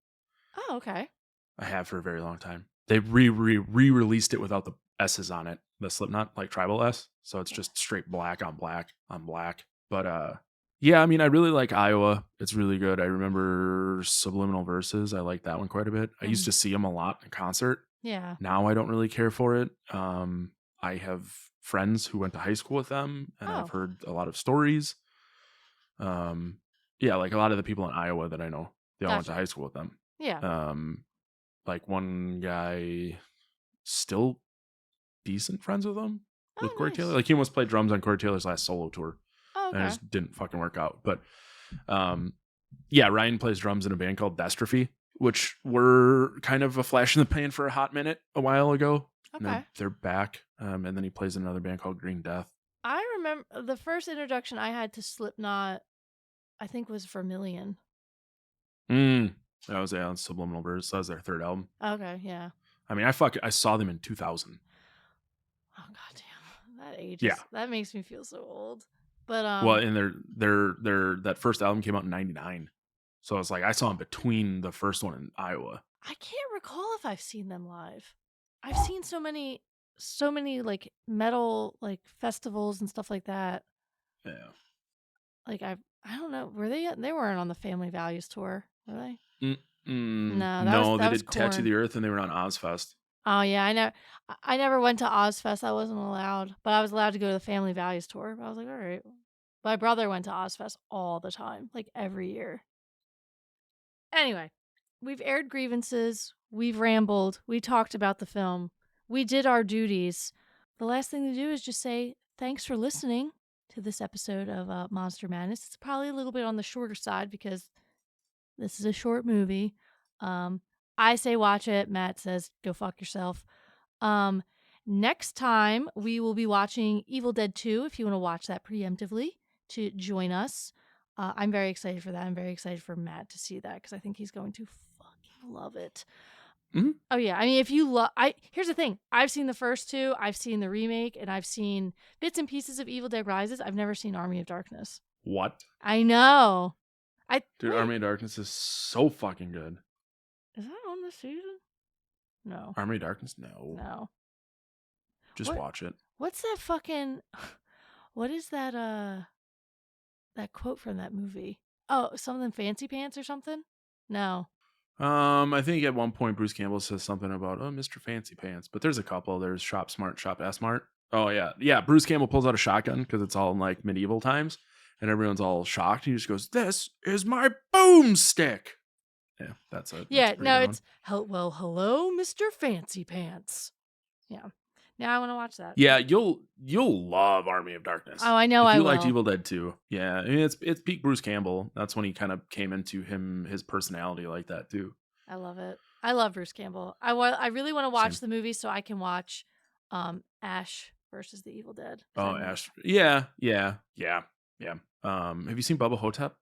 Oh, okay. I have for a very long time. They re-released it without the S's on it, the Slipknot, like tribal S. So it's just straight black on black on black. But yeah, I mean, I really like Iowa. It's really good. I remember Subliminal Verses. I like that one quite a bit. I used to see them a lot in concert. Yeah. Now I don't really care for it. I have friends who went to high school with them, and I've heard a lot of stories. Yeah, like a lot of the people in Iowa that I know, they all went to high school with them. Yeah. Like one guy still decent friends with him, with Corey Taylor. Like he almost played drums on Corey Taylor's last solo tour. Oh, okay. And it just didn't fucking work out. But yeah, Ryan plays drums in a band called Dystrophy, which were kind of a flash in the pan for a hot minute a while ago. Okay. And they're back. And then he plays in another band called Green Death. I remember the first introduction I had to Slipknot, I think was Vermilion. That was on Subliminal Verse. That was their third album. Okay, yeah. I mean, I saw them in 2000. Oh goddamn, that age. Yeah. That makes me feel so old. But Well, and their that first album came out in 99. So it's like I saw them between the first one in Iowa. I can't recall if I've seen them live. I've seen so many like metal like festivals and stuff like that. Yeah. Like I don't know, were they weren't on the Family Values tour, were they? No, they did Korn. Tattoo the Earth and they were on Ozfest. Oh yeah, I never went to Ozfest. I wasn't allowed, but I was allowed to go to the Family Values tour. I was like, all right. My brother went to Ozfest all the time, like every year. Anyway, we've aired grievances, we've rambled, we talked about the film, we did our duties. The last thing to do is just say thanks for listening to this episode of Monster Madness. It's probably a little bit on the shorter side because this is a short movie. I say watch it. Matt says go fuck yourself. Next time we will be watching Evil Dead 2 if you want to watch that preemptively to join us. I'm very excited for that. I'm very excited for Matt to see that because I think he's going to fucking love it. Mm-hmm. Oh yeah, I mean if you love, here's the thing. I've seen the first two. I've seen the remake, and I've seen bits and pieces of Evil Dead Rises. I've never seen Army of Darkness. What? I know. Dude, Army of Darkness is so fucking good. Is that on this season? No. Army of Darkness? No. Just watch it. What's that fucking? What is that? That quote from that movie? Oh, something Fancy Pants or something? No. I think at one point Bruce Campbell says something about Mr. Fancy Pants, but there's a couple. There's Shop Smart, Shop S-Mart. Oh yeah. Bruce Campbell pulls out a shotgun because it's all in like medieval times, and everyone's all shocked. He just goes, "This is my boomstick." Yeah, that's it. Yeah, no, it's hello, Mr. Fancy Pants. Yeah. Now I want to watch that. Yeah, you'll love Army of Darkness. Oh, I know. If I you will. liked Evil Dead 2. Yeah, I mean it's peak Bruce Campbell. That's when he kind of came into his personality like that too. I love it. I love Bruce Campbell. I really want to watch Same. the movie so I can watch Ash versus the Evil Dead. Oh, Ash. Yeah. Have you seen Bubba Hotep?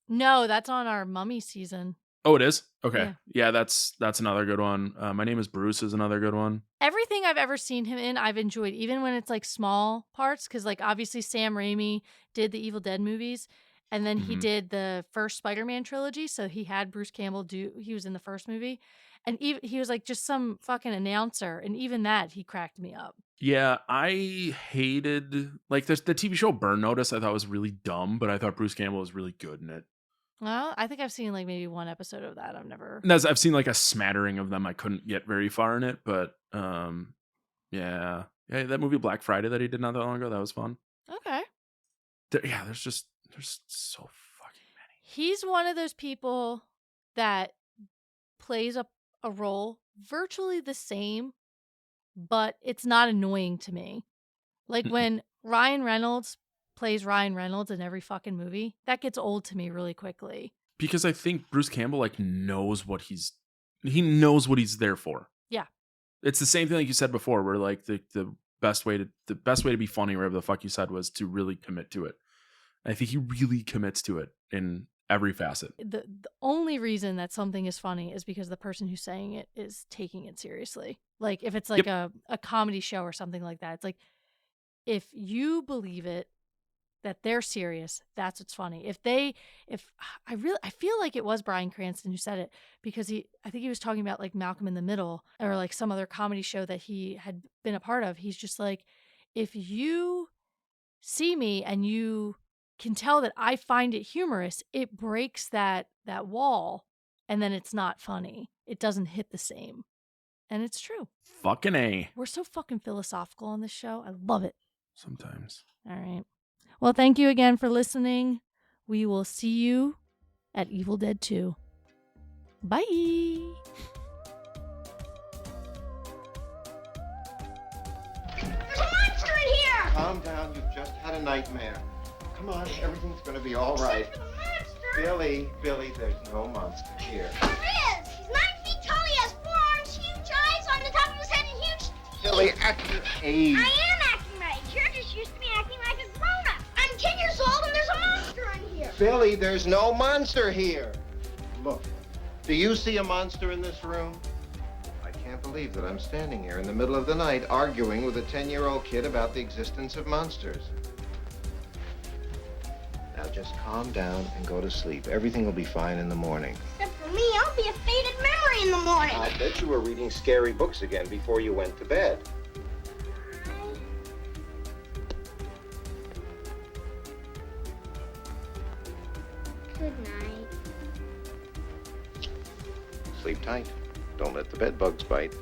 No, that's on our Mummy season. Oh, it is? Okay. Yeah, that's another good one. My Name is Bruce is another good one. Everything I've ever seen him in, I've enjoyed, even when it's like small parts. Because like obviously Sam Raimi did the Evil Dead movies, and then he did the first Spider-Man trilogy. So he had Bruce Campbell he was in the first movie, and he was like just some fucking announcer, and even that he cracked me up. Yeah, I hated like the TV show Burn Notice. I thought was really dumb, but I thought Bruce Campbell was really good in it. Well, I think I've seen like maybe one episode of that. I've seen like a smattering of them. I couldn't get very far in it, but yeah, that movie Black Friday that he did not that long ago, that was fun. Okay. There's so fucking many. He's one of those people that plays a role virtually the same, but it's not annoying to me. Like when Ryan Reynolds plays Ryan Reynolds in every fucking movie, that gets old to me really quickly. Because I think Bruce Campbell like knows what he's there for. Yeah. It's the same thing like you said before, where like the best way to be funny, whatever the fuck you said, was to really commit to it. I think he really commits to it in every facet. The only reason that something is funny is because the person who's saying it is taking it seriously. Like if it's like a comedy show or something like that, it's like if you believe it, that they're serious, that's what's funny. I feel like it was Bryan Cranston who said it, because I think he was talking about like Malcolm in the Middle or like some other comedy show that he had been a part of. He's just like, if you see me and you can tell that I find it humorous, it breaks that wall, and then it's not funny. It doesn't hit the same. And it's true. Fucking A. We're so fucking philosophical on this show. I love it. Sometimes. All right. Well, thank you again for listening. We will see you at Evil Dead 2. Bye. There's a monster in here! Calm down, you've just had a nightmare. Come on, everything's gonna be all right. Except for the monster! Billy, there's no monster here. There is! He's 9 feet tall, he has 4 arms, huge eyes on the top of his head, and huge teeth! Billy, act your age. I am acting my age. You're just used to me acting like a grown-up. I'm 10 years old and there's a monster in here. Billy, there's no monster here. Look, do you see a monster in this room? I can't can't believe that I'm standing here in the middle of the night arguing with a 10-year-old kid about the existence of monsters. Now just calm down and go to sleep. Everything will be fine in the morning. Except for me, I'll be a faded memory in the morning. I bet you were reading scary books again before you went to bed. Good night. Sleep tight. Don't let the bed bugs bite.